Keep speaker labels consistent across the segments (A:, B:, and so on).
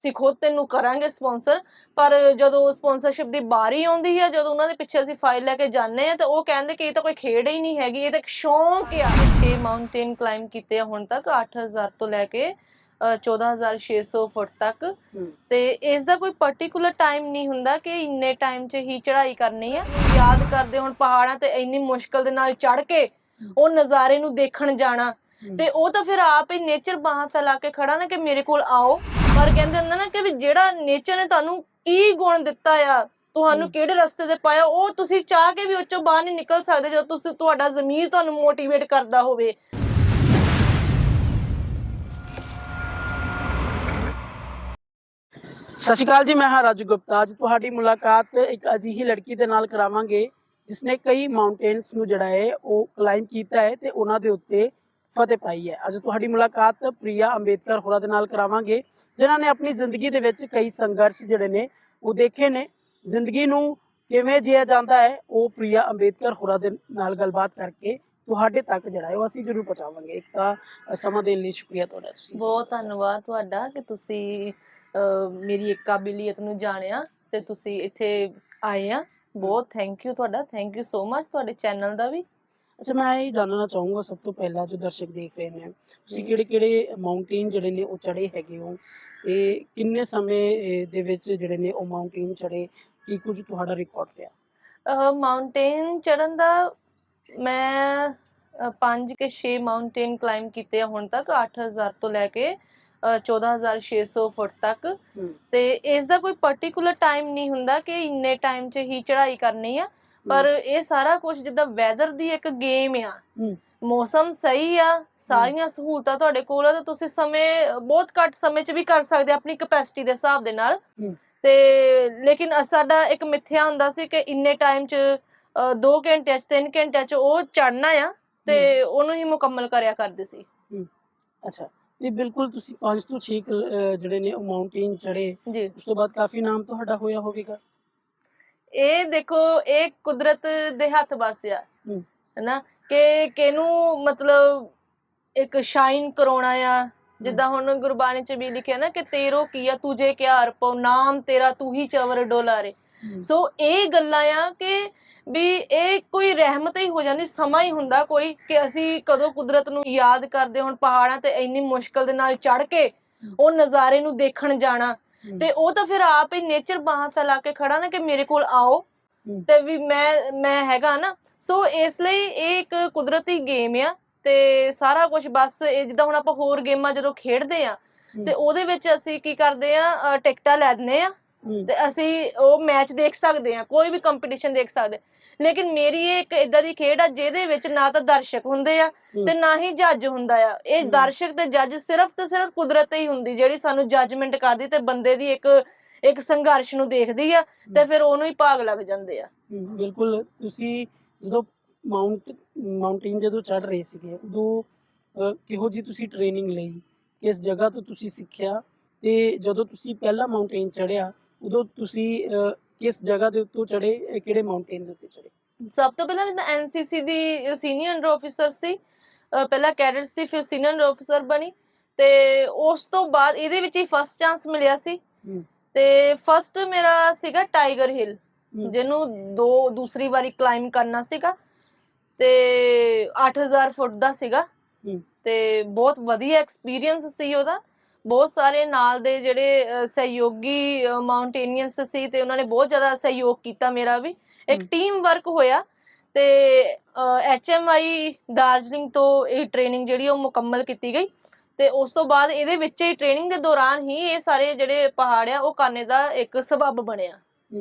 A: ਅਸੀਂ ਖੁਦ ਤੈਨੂੰ ਕਰਾਂਗੇ ਸਪਾਂਸਰ। ਪਰ ਜਦੋਂ ਸਪਾਂਸਰਸ਼ਿਪ ਦੀ ਵਾਰੀ ਆਉਂਦੀ ਹੈ, ਜਦੋਂ ਉਹਨਾਂ ਦੇ ਪਿੱਛੇ ਅਸੀਂ ਫਾਈਲ ਲੈ ਕੇ ਜਾਂਦੇ ਆ, ਤੇ ਉਹ ਕਹਿੰਦੇ ਕਿ ਇਹ ਤਾਂ ਕੋਈ ਖੇਡ ਹੀ ਨਹੀਂ ਹੈਗੀ, ਇਹ ਤਾਂ ਇੱਕ ਸ਼ੌਂਕ ਆ। 6 ਮਾਊਂਟੇਨ ਕਲਾਈਮ ਕੀਤੇ ਆ ਹੁਣ ਤੱਕ, 8000 ਤੋਂ ਲੈ ਕੇ 14600 ਫੁੱਟ ਤੱਕ। ਤੇ ਇਸ ਦਾ ਕੋਈ ਪਾਰਟਿਕੂਲਰ ਟਾਈਮ ਨਹੀਂ ਹੁੰਦਾ ਕਿ ਇੰਨੇ ਟਾਈਮ 'ਚ ਹੀ ਚੜ੍ਹਾਈ ਕਰਨੀ ਆ। ਯਾਦ ਕਰਦੇ ਹੁਣ ਪਹਾੜਾਂ ਤੇ ਇੰਨੀ ਮੁਸ਼ਕਲ ਦੇ ਨਾਲ ਚੜ੍ਹ ਕੇ ਉਹ ਨਜ਼ਾਰੇ ਨੂੰ ਦੇਖਣ ਜਾਣਾ, ਤੇ ਉਹ ਤਾਂ ਫਿਰ ਆਪ ਹੀ ਨੇਚਰ ਬਾਹਾਂ ਫੈਲਾ ਕੇ ਖੜਾ ਨਾ ਕਿ ਮੇਰੇ ਕੋਲ ਆਓ। ਪਰ ਕਹਿੰਦੇ ਹੁੰਦੇ ਨਾ ਕਿ ਵੀ ਜਿਹੜਾ ਨੇਚਰ ਨੇ ਤੁਹਾਨੂੰ ਕੀ ਗੁਣ ਦਿੱਤਾ ਆ, ਤੁਹਾਨੂੰ ਕਿਹੜੇ ਰਸਤੇ ਤੇ ਪਾਇਆ, ਉਹ ਤੁਸੀਂ ਚਾਹ ਕੇ ਵੀ ਉਹ ਚੋਂ ਬਾਹਰ ਨਹੀਂ ਨਿਕਲ ਸਕਦੇ ਜਦੋਂ ਤੁਸੀਂ ਤੁਹਾਡਾ ਜ਼ਮੀਰ ਤੁਹਾਨੂੰ ਮੋਟੀਵੇਟ ਕਰਦਾ ਹੋਵੇ।
B: ਸਤਿ ਸ਼੍ਰੀ ਅਕਾਲ ਜੀ, ਮੈਂ ਹਾਂ ਰਾਜੂ ਗੁਪਤਾ। ਅੱਜ ਤੁਹਾਡੀ ਮੁਲਾਕਾਤ ਇੱਕ ਅਜਿਹੀ ਲੜਕੀ ਦੇ ਨਾਲ ਕਰਾਵਾਂਗੇ ਜਿਸਨੇ ਕਈ ਮਾਊਂਟੇਨਸ ਨੂੰ ਜਿਹੜਾ ਹੈ ਉਹ ਕਲਾਈਮ ਕੀਤਾ ਹੈ ਤੇ ਉਹਨਾਂ ਦੇ ਉੱਤੇ ਫਤਿਹ ਪਾਈ ਹੈ। ਅੱਜ ਤੁਹਾਡੀ ਮੁਲਾਕਾਤ ਪ੍ਰਿਆ ਅੰਬੇਦਕਰ ਹੋਰਾਂ ਦੇ ਨਾਲ ਕਰਾਵਾਂਗੇ, ਜਿਨ੍ਹਾਂ ਨੇ ਆਪਣੀ ਜ਼ਿੰਦਗੀ ਦੇ ਵਿੱਚ ਕਈ ਸੰਘਰਸ਼ ਜਿਹੜੇ ਨੇ ਉਹ ਦੇਖੇ ਨੇ। ਜ਼ਿੰਦਗੀ ਨੂੰ ਕਿਵੇਂ ਜੀਆ ਜਾਂਦਾ ਹੈ ਉਹ ਪ੍ਰਿਆ ਅੰਬੇਦਕਰ ਹੋਰਾਂ ਦੇ ਨਾਲ ਗੱਲਬਾਤ ਕਰਕੇ ਤੁਹਾਡੇ ਤੱਕ ਜਿਹੜਾ ਹੈ ਉਹ ਅਸੀਂ ਜ਼ਰੂਰ ਪਹੁੰਚਾਵਾਂਗੇ। ਇੱਕ ਤਾਂ ਸਮਾਂ ਦੇਣ ਲਈ ਸ਼ੁਕਰੀਆ ਤੁਹਾਡਾ। ਤੁਸੀਂ
A: ਬਹੁਤ ਧੰਨਵਾਦ ਤੁਹਾਡਾ ਕਿ ਤੁਸੀਂ ਮੇਰੀ ਇੱਕ ਕਾਬਲੀਅਤ ਨੂੰ ਜਾਣਿਆ ਤੇ ਤੁਸੀਂ ਇੱਥੇ ਆਏ ਆ। ਬਹੁਤ ਥੈਂਕ ਯੂ ਤੁਹਾਡਾ, ਥੈਂਕ ਯੂ ਸੋ ਮਚ। ਤੁਹਾਡੇ ਚੈਨਲ ਦਾ ਵੀ।
B: ਅੱਛਾ, ਮੈਂ ਇਹ ਜਾਣਨਾ ਚਾਹੂੰਗਾ ਸਭ ਤੋਂ ਪਹਿਲਾਂ, ਜੋ ਦਰਸ਼ਕ ਦੇਖ ਰਹੇ ਨੇ, ਤੁਸੀਂ ਕਿਹੜੇ ਮਾਊਂਟੇਨ ਜਿਹੜੇ ਨੇ ਉਹ ਚੜੇ ਹੈਗੇ ਹੋ ਤੇ ਕਿੰਨੇ ਸਮੇਂ ਦੇ ਵਿੱਚ ਜਿਹੜੇ ਨੇ ਉਹ ਮਾਊਂਟੇਨ ਚੜੇ, ਕੀ ਕੁਝ ਤੁਹਾਡਾ ਰਿਕਾਰਡ ਰਿਹਾ?
A: ਮਾਊਂਟੇਨ ਚੜਨ ਦਾ ਮੈਂ 5 ਕੇ 6 ਮਾਊਂਟੇਨ ਕਲਾਈਮ ਕੀਤੇ ਆ ਹੁਣ ਤੱਕ, 8000 ਤੋਂ ਲੈ ਕੇ 14600 ਫੁੱਟ ਤੱਕ। ਤੇ ਇਸ ਦਾ ਕੋਈ ਪਾਰਟਿਕੂਲਰ ਟਾਈਮ ਨਹੀਂ ਹੁੰਦਾ ਕਿ ਇੰਨੇ ਟਾਈਮ 'ਚ ਹੀ ਚੜ੍ਹਾਈ ਕਰਨੀ ਆ। ਪਰ ਇਹ ਸਾਰਾ ਕੁਝ ਜਿੱਦਾਂ ਵੈਦਰ ਦੀ ਇੱਕ ਗੇਮ ਆ। ਮੌਸਮ ਸਹੀ ਆ, ਸਾਰੀਆਂ ਸਹੂਲਤਾਂ ਤੁਹਾਡੇ ਕੋਲ ਆ, ਤੇ ਤੁਸੀਂ ਸਮੇਂ ਬਹੁਤ ਘੱਟ ਸਮੇਂ 'ਚ ਵੀ ਕਰ ਸਕਦੇ ਆਪਣੀ ਕੈਪੈਸਿਟੀ ਦੇ ਹਿਸਾਬ ਦੇ ਨਾਲ। ਤੇ ਲੇਕਿਨ ਸਾਡਾ ਇੱਕ ਮਿੱਥਿਆ ਹੁੰਦਾ ਸੀ ਕਿ ਇੰਨੇ ਟਾਈਮ 'ਚ 2 ਘੰਟਿਆਂ 'ਚ 3 ਘੰਟਿਆਂ 'ਚ ਉਹ ਚੜ੍ਹਨਾ ਆ, ਤੇ ਉਹਨੂੰ ਹੀ ਮੁਕੰਮਲ ਕਰਿਆ ਕਰਦੇ ਸੀ।
B: ਅੱਛਾ, ਤੇ ਬਿਲਕੁਲ ਤੁਸੀਂ 5 ਤੋਂ 6 ਜਿਹੜੇ ਨੇ ਉਹ ਮਾਊਂਟੇਨ ਚੜੇ,
A: ਜੀ।
B: ਉਸ ਤੋਂ ਬਾਅਦ ਕਾਫੀ ਨਾਮ ਤੁਹਾਡਾ ਹੋਇਆ ਹੋਵੇਗਾ।
A: ਇਹ ਦੇਖੋ, ਇਹ ਕੁਦਰਤ ਦੇ ਹੱਥ ਵੱਸ ਆ, ਹੈਨਾ, ਕਿ ਕਿਹਨੂੰ ਮਤਲਬ ਇੱਕ ਸ਼ਾਈਨ ਕਰਾਉਣਾ ਆ। ਜਿੱਦਾਂ ਹੁਣ ਗੁਰਬਾਣੀ ਚ ਵੀ ਲਿਖਿਆ ਨਾ ਕਿ ਤੇਰੋ ਕੀਆ ਤੁਝੇ ਕਿਆ ਅਰਪੋ, ਨਾਮ ਤੇਰਾ ਤੂੰ ਹੀ ਚਵਰ ਡੋਲਾਰੇ। ਸੋ ਇਹ ਗੱਲਾਂ ਆ ਕਿ ਵੀ ਇਹ ਕੋਈ ਰਹਿਮਤ ਹੀ ਹੋ ਜਾਂਦੀ, ਸਮਾਂ ਹੀ ਹੁੰਦਾ ਕੋਈ ਕਿ ਅਸੀਂ ਕਦੋਂ ਕੁਦਰਤ ਨੂੰ ਯਾਦ ਕਰਦੇ। ਹੁਣ ਪਹਾੜਾਂ ਤੇ ਇੰਨੀ ਮੁਸ਼ਕਲ ਦੇ ਨਾਲ ਚੜ੍ਹ ਕੇ ਉਹ ਨਜ਼ਾਰੇ ਨੂੰ ਦੇਖਣ ਜਾਣਾ, ਤੇ ਉਹ ਤਾਂ ਫਿਰ ਆਪ ਹੀ ਨੇਚਰ ਬਾਹਾਂ ਫੈਲਾ ਕੇ ਖੜਾ ਨਾ ਕਿ ਮੇਰੇ ਕੋਲ ਆਓ, ਤੇ ਵੀ ਮੈਂ ਹੈਗਾ ਨਾ। ਸੋ ਇਸ ਲਈ ਇਹ ਇੱਕ ਕੁਦਰਤੀ ਗੇਮ ਆ, ਤੇ ਸਾਰਾ ਕੁਝ ਬਸ ਇਹ ਜਿੱਦਾਂ ਹੁਣ ਆਪਾਂ ਹੋਰ ਗੇਮਾਂ ਜਦੋਂ ਖੇਡਦੇ ਆ ਤੇ ਉਹਦੇ ਵਿੱਚ ਅਸੀਂ ਕੀ ਕਰਦੇ ਆ, ਟਿਕਟਾਂ ਲੈ ਦਿੰਦੇ ਆ ਤੇ ਅਸੀਂ ਉਹ ਮੈਚ ਦੇਖ ਸਕਦੇ ਆ, ਕੋਈ ਵੀ ਕੰਪੀਟੀਸ਼ਨ ਦੇਖ ਸਕਦੇ। ਲੇਕਿਨ ਮੇਰੀ ਇਹ ਇੱਕ ਏਦਾਂ ਦੀ ਖੇਡ ਆ ਜਿਹਦੇ ਵਿੱਚ ਨਾ ਤਾਂ ਦਰਸ਼ਕ ਹੁੰਦੇ ਆ ਤੇ ਨਾ ਹੀ ਜੱਜ ਹੁੰਦਾ ਆ। ਇਹ ਦਰਸ਼ਕ ਤੇ ਜੱਜ ਸਿਰਫ ਤੇ ਸਿਰਫ ਕੁਦਰਤ ਹੀ ਹੁੰਦੀ ਜਿਹੜੀ ਸਾਨੂੰ ਜੱਜਮੈਂਟ ਕਰਦੀ ਤੇ ਬੰਦੇ ਦੀ ਇੱਕ ਸੰਘਰਸ਼ ਨੂੰ ਦੇਖਦੀ ਆ, ਤੇ ਫਿਰ ਉਹਨੂੰ ਹੀ ਭਾਗ ਲੱਗ ਜਾਂਦੇ ਆ।
B: ਬਿਲਕੁਲ। ਤੁਸੀਂ ਜਦੋਂ ਮਾਊਂਟੇਨ ਜਦੋਂ ਚੜ ਰਹੇ ਸੀਗੇ ਉਦੋਂ ਕਿਹੋ ਜੀ ਤੁਸੀਂ ਟ੍ਰੇਨਿੰਗ ਲਈ, ਕਿਸ ਜਗ੍ਹਾ ਤੋਂ ਤੁਸੀਂ ਸਿੱਖਿਆ, ਤੇ ਜਦੋਂ ਤੁਸੀਂ ਪਹਿਲਾ ਮਾਊਂਟੇਨ ਚੜਿਆ ਉਦੋਂ ਤੁਸੀਂ ਕਿਸ ਜਗ੍ਹਾ ਦੇ ਉੱਤੋਂ ਚੜੇ, ਕਿਹੜੇ ਮਾਊਂਟੇਨ ਦੇ ਉੱਤੇ ਚੜੇ?
A: ਸਭ ਤੋਂ ਪਹਿਲਾਂ ਜਿੱਦਾਂ ਐਨਸੀਸੀ ਦੀ ਸੀਨੀਅਰ ਅੰਡਰ ਆਫਿਸਰ ਸੀ, ਪਹਿਲਾਂ ਕੈਡਟ ਸੀ, ਫਿਰ ਸੀਨੀਅਰ ਅੰਡਰ ਆਫਿਸਰ ਬਣੀ, ਤੇ ਉਸ ਤੋਂ ਬਾਅਦ ਇਹਦੇ ਵਿੱਚ ਹੀ ਫਸਟ ਚਾਂਸ ਮਿਲਿਆ ਸੀ। ਤੇ ਫਸਟ ਮੇਰਾ ਸੀਗਾ ਟਾਈਗਰ ਹਿੱਲ, ਜਿਹਨੂੰ ਦੂਸਰੀ ਵਾਰੀ ਕਲਾਈਮ ਕਰਨਾ ਸੀਗਾ, ਤੇ 8000 ਫੁੱਟ ਦਾ ਸੀਗਾ, ਤੇ ਬਹੁਤ ਵਧੀਆ ਐਕਸਪੀਰੀਅੰਸ ਸੀ ਉਹਦਾ। ਬਹੁਤ ਸਾਰੇ ਨਾਲ ਦੇ ਜਿਹੜੇ ਸਹਿਯੋਗੀ ਮਾਊਂਟੇਨੀਅਰਸ ਸੀ, ਤੇ ਉਹਨਾਂ ਨੇ ਬਹੁਤ ਜ਼ਿਆਦਾ ਸਹਿਯੋਗ ਕੀਤਾ ਮੇਰਾ ਵੀ। ਇੱਕ ਟੀਮ ਵਰਕ ਹੋਇਆ, ਤੇ HMI ਦਾਰਜਲਿੰਗ ਤੋਂ ਇਹ ਟ੍ਰੇਨਿੰਗ ਜਿਹੜੀ ਉਹ ਮੁਕੰਮਲ ਕੀਤੀ ਗਈ, ਤੇ ਉਸ ਤੋਂ ਬਾਅਦ ਇਹਦੇ ਵਿੱਚ ਹੀ ਟ੍ਰੇਨਿੰਗ ਦੇ ਦੌਰਾਨ ਹੀ ਇਹ ਸਾਰੇ ਜਿਹੜੇ ਪਹਾੜ ਆ ਉਹ ਕਰਨੇ ਦਾ ਇੱਕ ਸਬੱਬ ਬਣਿਆ।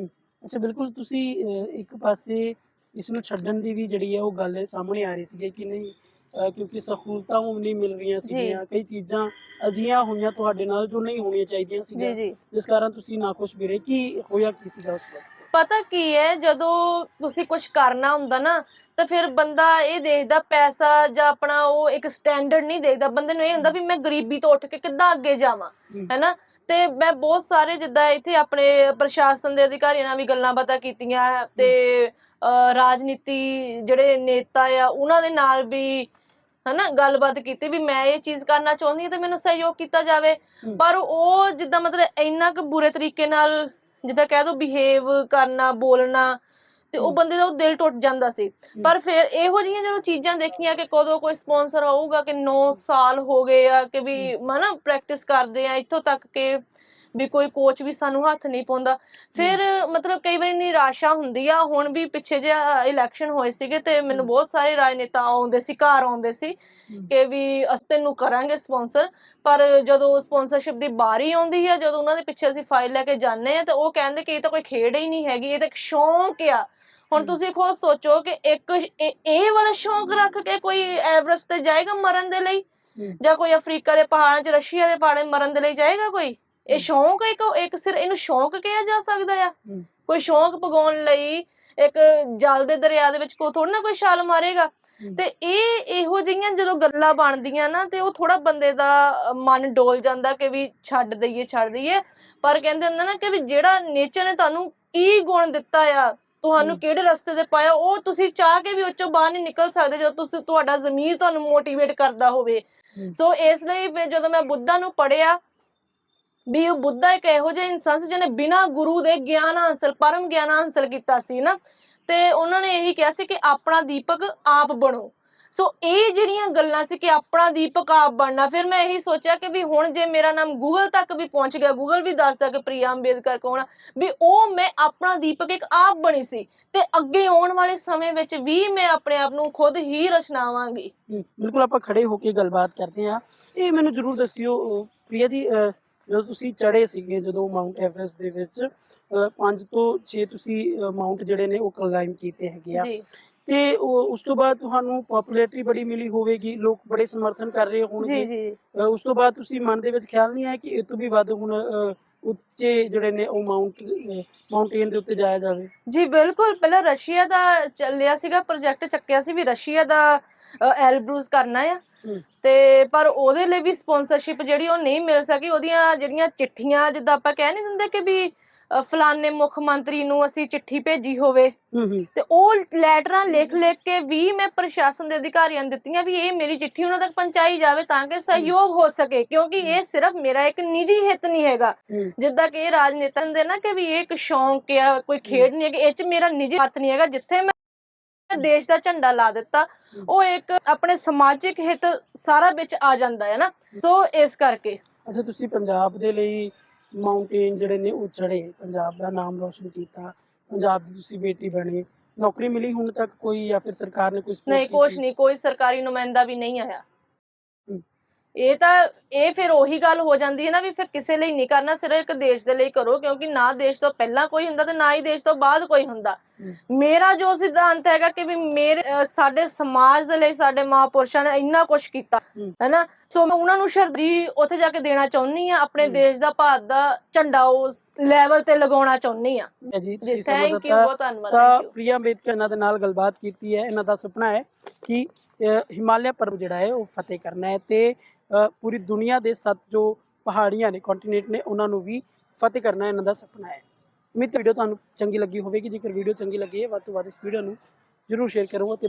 B: ਅੱਛਾ, ਬਿਲਕੁਲ। ਤੁਸੀਂ ਇੱਕ ਪਾਸੇ ਇਸ ਨੂੰ ਛੱਡਣ ਦੀ ਵੀ ਜਿਹੜੀ ਹੈ ਉਹ ਗੱਲ ਸਾਹਮਣੇ ਆ ਰਹੀ ਸੀ ਕਿ ਨਹੀਂ, ਕਿਉਂਕਿ ਸਹੂਲਤਾਂ ਉਹ ਨਹੀਂ ਮਿਲ ਰਹੀਆਂ ਸੀਗੀਆਂ, ਕਈ ਚੀਜ਼ਾਂ ਅਜਿਹੀਆਂ ਹੋਈਆਂ ਤੁਹਾਡੇ ਨਾਲ ਜੋ ਨਹੀਂ ਹੋਣੀਆਂ ਚਾਹੀਦੀਆਂ ਸੀਗੀਆਂ, ਜਿਸ ਕਾਰਨ ਤੁਸੀਂ ਨਾਖੁਸ਼ ਵੀ ਰਹੇ। ਕੀ ਹੋਇਆ, ਕੀ ਸੀਗਾ ਉਸ ਵਕਤ?
A: ਪਤਾ ਕੀ ਹੈ, ਜਦੋਂ ਤੁਸੀਂ ਕੁਝ ਕਰਨਾ ਹੁੰਦਾ ਨਾ ਤਾਂ ਫਿਰ ਬੰਦਾ ਇਹ ਦੇਖਦਾ ਪੈਸਾ ਜਾਂ ਆਪਣਾ ਉਹ ਇੱਕ ਸਟੈਂਡਰਡ ਨਹੀਂ ਦੇਖਦਾ। ਬੰਦੇ ਨੂੰ ਇਹ ਹੁੰਦਾ ਵੀ ਮੈਂ ਗਰੀਬੀ ਤੋਂ ਉੱਠ ਕੇ ਕਿੱਦਾਂ ਅੱਗੇ ਜਾਵਾਂ, ਹੈਨਾ। ਤੇ ਮੈਂ ਬਹੁਤ ਸਾਰੇ ਜਿੱਦਾਂ ਇੱਥੇ ਆਪਣੇ ਪ੍ਰਸ਼ਾਸਨ ਦੇ ਅਧਿਕਾਰੀਆਂ ਨਾਲ ਵੀ ਗੱਲਾਂ ਬਾਤਾਂ ਕੀਤੀਆਂ, ਤੇ ਰਾਜਨੀਤੀ ਜਿਹੜੇ ਨੇਤਾ ਆ ਉਹਨਾਂ ਦੇ ਨਾਲ ਵੀ ਹਨਾ ਗੱਲਬਾਤ ਕੀਤੀ ਵੀ ਮੈਂ ਇਹ ਚੀਜ਼ ਕਰਨਾ ਚਾਹੁੰਦੀ ਹਾਂ ਤੇ ਮੈਨੂੰ ਸਹਿਯੋਗ ਕੀਤਾ ਜਾਵੇ। ਪਰ ਉਹ ਜਿੱਦਾਂ ਮਤਲਬ ਇੰਨਾ ਕੁ ਬੁਰੇ ਤਰੀਕੇ ਨਾਲ ਜਿੱਦਾਂ ਕਹਿ ਦੋ ਬਿਹੇਵ ਕਰਨਾ, ਬੋਲਣਾ, ਤੇ ਉਹ ਬੰਦੇ ਦਾ ਉਹ ਦਿਲ ਟੁੱਟ ਜਾਂਦਾ ਸੀ। ਪਰ ਫਿਰ ਇਹੋ ਜਿਹੀਆਂ ਜਦੋਂ ਚੀਜ਼ਾਂ ਦੇਖੀਆਂ ਕਿ ਕਦੋਂ ਕੋਈ ਸਪਾਂਸਰ ਆਊਗਾ, ਕਿ 9 ਸਾਲ ਹੋ ਗਏ ਆ ਕਿ ਵੀ ਹਨਾ ਪ੍ਰੈਕਟਿਸ ਕਰਦੇ ਆ ਇੱਥੋਂ ਤੱਕ ਕਿ ਵੀ ਕੋਈ ਕੋਚ ਵੀ ਸਾਨੂੰ ਹੱਥ ਨਹੀਂ ਪਾਉਂਦਾ, ਫਿਰ ਮਤਲਬ ਕਈ ਵਾਰੀ ਨਿਰਾਸ਼ਾ ਹੁੰਦੀ ਆ। ਹੁਣ ਵੀ ਪਿੱਛੇ ਜਿਹਾ ਇਲੈਕਸ਼ਨ ਹੋਏ ਸੀਗੇ ਤੇ ਮੈਨੂੰ ਬਹੁਤ ਸਾਰੇ ਰਾਜਨੇਤਾ ਆਉਂਦੇ ਸੀ, ਘਰ ਆਉਂਦੇ ਸੀ ਕਿ ਵੀ ਅਸੀਂ ਤੈਨੂੰ ਕਰਾਂਗੇ ਸਪਾਂਸਰ। ਪਰ ਜਦੋਂ ਸਪਾਂਸਰਸ਼ਿਪ ਦੀ ਵਾਰੀ ਆਉਂਦੀ ਆ, ਜਦੋਂ ਉਹਨਾਂ ਦੇ ਪਿੱਛੇ ਅਸੀਂ ਫਾਈਲ ਲੈ ਕੇ ਜਾਂਦੇ ਆ, ਤੇ ਉਹ ਕਹਿੰਦੇ ਕਿ ਇਹ ਤਾਂ ਕੋਈ ਖੇਡ ਹੀ ਨਹੀਂ ਹੈਗੀ, ਇਹ ਤਾਂ ਇੱਕ ਸ਼ੌਂਕ ਆ। ਹੁਣ ਤੁਸੀਂ ਖੁਦ ਸੋਚੋ ਕਿ ਇੱਕ ਇਹ ਵਾਲਾ ਸ਼ੌਂਕ ਰੱਖ ਕੇ ਕੋਈ ਐਵਰੈਸਟ ਤੇ ਜਾਏਗਾ ਮਰਨ ਦੇ ਲਈ, ਜਾਂ ਕੋਈ ਅਫਰੀਕਾ ਦੇ ਪਹਾੜਾਂ 'ਚ, ਰਸ਼ੀਆ ਦੇ ਪਹਾੜਾਂ 'ਚ ਮਰਨ ਦੇ ਲਈ ਜਾਏਗਾ ਕੋਈ? ਇਹ ਸ਼ੌਂਕ ਇੱਕ ਸਿਰ ਇਹਨੂੰ ਸ਼ੌਂਕ ਕਿਹਾ ਜਾ ਸਕਦਾ ਆ? ਕੋਈ ਸ਼ੌਂਕ ਪਗਾਉਣ ਲਈ ਇੱਕ ਜਲ ਦੇ ਦਰਿਆ ਦੇ ਵਿੱਚ ਕੋਈ ਥੋੜਾ ਨਾ ਕੋਈ ਛਾਲ ਮਾਰੇਗਾ। ਤੇ ਇਹੋ ਜਿਹੀਆਂ ਜਦੋਂ ਗੱਲਾਂ ਬਣਦੀਆਂ ਨਾ, ਤੇ ਉਹ ਥੋੜਾ ਬੰਦੇ ਦਾ ਮਨ ਡੋਲ ਜਾਂਦਾ ਕਿ ਵੀ ਛੱਡ ਦਈਏ। ਪਰ ਕਹਿੰਦੇ ਹੁੰਦਾ ਨਾ ਕਿ ਵੀ ਜਿਹੜਾ ਨੇਚਰ ਨੇ ਤੁਹਾਨੂੰ ਕੀ ਗੁਣ ਦਿੱਤਾ ਆ, ਤੁਹਾਨੂੰ ਕਿਹੜੇ ਰਸਤੇ ਤੇ ਪਾਇਆ, ਉਹ ਤੁਸੀਂ ਚਾਹ ਕੇ ਵੀ ਉਹ ਚੋਂ ਬਾਹਰ ਨਹੀਂ ਨਿਕਲ ਸਕਦੇ ਜਦੋਂ ਤੁਹਾਡਾ ਜ਼ਮੀਰ ਤੁਹਾਨੂੰ ਮੋਟੀਵੇਟ ਕਰਦਾ ਹੋਵੇ। ਸੋ ਇਸ ਲਈ ਜਦੋਂ ਮੈਂ ਬੁੱਧਾ ਨੂੰ ਪੜ੍ਹਿਆ ਵੀ ਉਹ ਬੁੱਧਾ ਇੱਕ ਇਹੋ ਜਿਹਾ ਇਨਸਾਨ ਸੀ ਜਿਹਨੇ ਬਿਨਾਂ ਗੁਰੂ ਦੇ ਪਰਮ ਗਿਆਨ ਹਾਸਲ ਕੀਤਾ ਸੀ ਨਾ, ਤੇ ਉਹਨਾਂ ਨੇ ਇਹੀ ਕਿਹਾ ਸੀ ਕਿ ਆਪਣਾ ਦੀਪਕ ਆਪ ਬਣੋ। ਸੋ ਇਹ ਜਿਹੜੀਆਂ ਗੱਲਾਂ ਸੀ ਕਿ ਆਪਣਾ ਦੀਪਕ ਆਪ ਬਣਨਾ, ਫਿਰ ਮੈਂ ਇਹੀ ਸੋਚਿਆ ਕਿ ਵੀ ਹੁਣ ਜੇ ਮੇਰਾ ਨਾਮ ਗੂਗਲ ਤੱਕ ਵੀ ਪਹੁੰਚ ਗਿਆ, ਗੂਗਲ ਵੀ ਦੱਸਦਾ ਕਿ ਪ੍ਰਿਆ ਅੰਬੇਦਕਰ ਕੌਣ ਆ, ਵੀ ਉਹ ਮੈਂ ਆਪਣਾ ਦੀਪਕ ਇੱਕ ਆਪ ਬਣੀ ਸੀ, ਤੇ ਅੱਗੇ ਆਉਣ ਵਾਲੇ ਸਮੇਂ ਵਿੱਚ ਵੀ ਮੈਂ ਆਪਣੇ ਆਪ ਨੂੰ ਖੁਦ ਹੀ ਰਚਨਾਵਾਂਗੀ।
B: ਬਿਲਕੁਲ, ਆਪਾਂ ਖੜੇ ਹੋ ਕੇ ਗੱਲਬਾਤ ਕਰਦੇ ਹਾਂ। ਇਹ ਮੈਨੂੰ ਜ਼ਰੂਰ ਦੱਸਿਓ ਪ੍ਰਿਆ ਜੀ, ਜਦੋਂ ਤੁਸੀਂ ਚੜ੍ਹੇ ਸੀਗੇ, ਜਦੋਂ ਮਾਊਂਟ ਐਵਰੈਸਟ ਦੇ ਵਿੱਚ 5 ਤੋਂ 6 ਤੁਸੀਂ ਮਾਊਂਟ ਜਿਹੜੇ ਨੇ ਉਹ ਕਲਾਈਮ ਕੀਤੇ ਹੈਗੇ ਆ, ਤੇ ਉਸ ਤੋਂ ਬਾਅਦ ਤੁਹਾਨੂੰ ਪਪੂਲੈਰਿਟੀ ਬੜੀ ਮਿਲੀ ਹੋਵੇਗੀ, ਲੋਕ ਬੜੇ ਸਮਰਥਨ ਕਰ ਰਹੇ ਹੋਣਗੇ। ਉਸ ਤੋਂ ਬਾਅਦ ਤੁਸੀਂ ਮਨ ਦੇ ਵਿੱਚ ਖਿਆਲ ਨਹੀਂ ਆਇਆ ਕਿ ਇਹ ਤੋਂ ਵੀ ਵੱਧ ਹੁਣ ਉੱਚੇ ਜਿਹੜੇ ਨੇ ਉਹ ਮਾਊਂਟੇਨ ਦੇ ਉੱਤੇ ਜਾਇਆ ਜਾਵੇ?
A: ਜੀ ਬਿਲਕੁਲ, ਪਹਿਲਾਂ ਰਸ਼ੀਆ ਦਾ ਚੱਲਿਆ ਸੀਗਾ ਪ੍ਰੋਜੈਕਟ, ਚੱਕਿਆ ਸੀ ਵੀ ਰਸ਼ੀਆ ਦਾ ਐਲਬਰੂਸ ਕਰਨਾ ਆ, ਤੇ ਪਰ ਉਹਦੇ ਲਈ ਵੀ ਸਪਾਂਸਰਸ਼ਿਪ ਜਿਹੜੀ ਉਹ ਨਹੀਂ ਮਿਲ ਸਕੀ। ਉਹਦੀਆਂ ਜਿਹੜੀਆਂ ਚਿੱਠੀਆਂ, ਜਿੱਦਾਂ ਆਪਾਂ ਕਹਿ ਨਹੀਂ ਦਿੰਦੇ ਕਿ ਵੀ ਫਲਾਣੇ ਮੁੱਖ ਮੰਤਰੀ ਨੂੰ ਅਸੀਂ ਚਿੱਠੀ ਭੇਜੀ ਹੋਵੇ, ਤੇ ਉਹ ਲੈਟਰਾਂ ਲਿਖ ਕੇ ਵੀ ਮੈਂ ਪ੍ਰਸ਼ਾਸਨ ਦੇ ਅਧਿਕਾਰੀਆਂ ਨੂੰ ਦਿੱਤੀਆਂ ਵੀ ਇਹ ਮੇਰੀ ਚਿੱਠੀ ਉਹਨਾਂ ਤੱਕ ਪਹੁੰਚਾਈ ਜਾਵੇ ਤਾਂ ਕਿ ਸਹਿਯੋਗ ਹੋ ਸਕੇ, ਕਿਉਂਕਿ ਇਹ ਸਿਰਫ ਮੇਰਾ ਇੱਕ ਨਿੱਜੀ ਹਿੱਤ ਨਹੀਂ ਹੈਗਾ। ਜਿੱਦਾਂ ਕਿ ਇਹ ਰਾਜਨੇਤਾ ਹੁੰਦੇ ਨਾ ਕਿ ਵੀ ਇਹ ਇੱਕ ਸ਼ੌਂਕ ਆ, ਕੋਈ ਖੇਡ ਨਹੀਂ ਹੈਗੀ, ਇਹ 'ਚ ਮੇਰਾ ਨਿੱਜੀ ਹੱਥ ਨਹੀਂ ਹੈਗਾ। ਜਿੱਥੇ ਮੈਂ ਦੇਸ਼ ਦਾ ਝੰਡਾ ਲਾ ਦਿੱਤਾ, ਉਹ ਇੱਕ ਆਪਣੇ ਸਮਾਜਿਕ ਹਿੱਤ ਸਾਰਾ ਵਿੱਚ ਆ ਜਾਂਦਾ ਹੈ ਨਾ। ਸੋ ਇਸ ਕਰਕੇ
B: ਅੱਛਾ, ਤੁਸੀਂ ਪੰਜਾਬ ਦੇ ਲਈ ਮਾਊਂਟੇਨ ਜਿਹੜੇ ਨੇ ਉਹ ਚੜ੍ਹੇ, ਪੰਜਾਬ ਦਾ ਨਾਮ ਰੋਸ਼ਨ ਕੀਤਾ, ਪੰਜਾਬ ਦੀ ਤੁਸੀਂ ਬੇਟੀ ਬਣੇ, ਨੌਕਰੀ ਮਿਲੀ ਹੁਣ ਤੱਕ ਕੋਈ, ਜਾਂ ਫਿਰ ਸਰਕਾਰ ਨੇ ਕੋਈ ਸਪੋਰਟ
A: ਨਹੀਂ? ਕੁਛ ਨਹੀਂ, ਕੋਈ ਸਰਕਾਰੀ ਨੁਮਾਇੰਦਾ ਵੀ ਨਹੀਂ ਆਇਆ। ਇਹ ਫਿਰ ਉਹੀ ਗੱਲ ਹੋ ਜਾਂਦੀ ਹੈ ਨਾ ਵੀ ਫਿਰ ਕਿਸੇ ਲਈ ਨਹੀਂ ਕਰਨਾ, ਸਿਰਫ ਇੱਕ ਦੇਸ਼ ਦੇ ਲਈ ਕਰੋ, ਕਿਉਂਕਿ ਨਾ ਦੇਸ਼ ਤੋਂ ਪਹਿਲਾਂ ਕੋਈ ਹੁੰਦਾ ਤੇ ਨਾ ਹੀ ਦੇਸ਼ ਤੋਂ ਬਾਅਦ ਕੋਈ ਹੁੰਦਾ। ਮੇਰਾ ਜੋ ਸਿਧਾਂਤ ਹੈਗਾ ਕਿ ਵੀ ਸਾਡੇ ਸਮਾਜ ਦੇ ਲਈ ਸਾਡੇ ਮਹਾਂਪੁਰਸ਼ਾਂ ਨੇ ਇੰਨਾ ਕੁਛ ਕੀਤਾ ਹੈ ਨਾ, ਸੋ ਮੈਂ ਉਹਨਾਂ ਨੂੰ ਸ਼ਰਧਾਂਜਲੀ ਉੱਥੇ ਜਾ ਕੇ ਦੇਣਾ ਚਾਹੁੰਦੀ ਆ, ਆਪਣੇ ਦੇਸ਼ ਦਾ, ਭਾਰਤ ਦਾ ਝੰਡਾ ਉਸ ਲੈਵਲ ਤੇ ਲਗਾਉਣਾ ਚਾਹੁੰਦੀ ਆ।
B: ਜੀ ਤੁਸੀਂ
A: ਥੈਂਕ ਯੂ, ਬਹੁਤ ਧੰਨਵਾਦ।
B: ਤਾਂ ਪ੍ਰਿਆ ਅੰਬੇਦਕਰ ਇਹਨਾਂ ਦੇ ਨਾਲ ਗੱਲਬਾਤ ਕੀਤੀ ਹੈ। ਇਹਨਾਂ ਦਾ ਸੁਪਨਾ ਹੈ ਕਿ ਹਿਮਾਲਿਆ ਪਰਬਤ ਜਿਹੜਾ ਹੈ ਉਹ ਫਤਿਹ ਕਰਨਾ ਹੈ, ਤੇ ਪੂਰੀ ਦੁਨੀਆ ਦੇ 7 ਜੋ ਪਹਾੜੀਆਂ ਨੇ, ਕੰਟੀਨੈਂਟ ਨੇ, ਉਹਨਾਂ ਨੂੰ ਵੀ ਫਤਿਹ ਕਰਨਾ ਇਹਨਾਂ ਦਾ ਸੁਪਨਾ ਹੈ। ਉਮੀਦ ਵੀਡੀਓ ਤੁਹਾਨੂੰ ਚੰਗੀ ਲੱਗੀ ਹੋਵੇਗੀ। ਜੇਕਰ ਵੀਡੀਓ ਚੰਗੀ ਲੱਗੀ ਹੈ, ਵੱਧ ਤੋਂ ਵੱਧ ਇਸ ਵੀਡੀਓ ਨੂੰ ਜ਼ਰੂਰ ਸ਼ੇਅਰ ਕਰੋ ਅਤੇ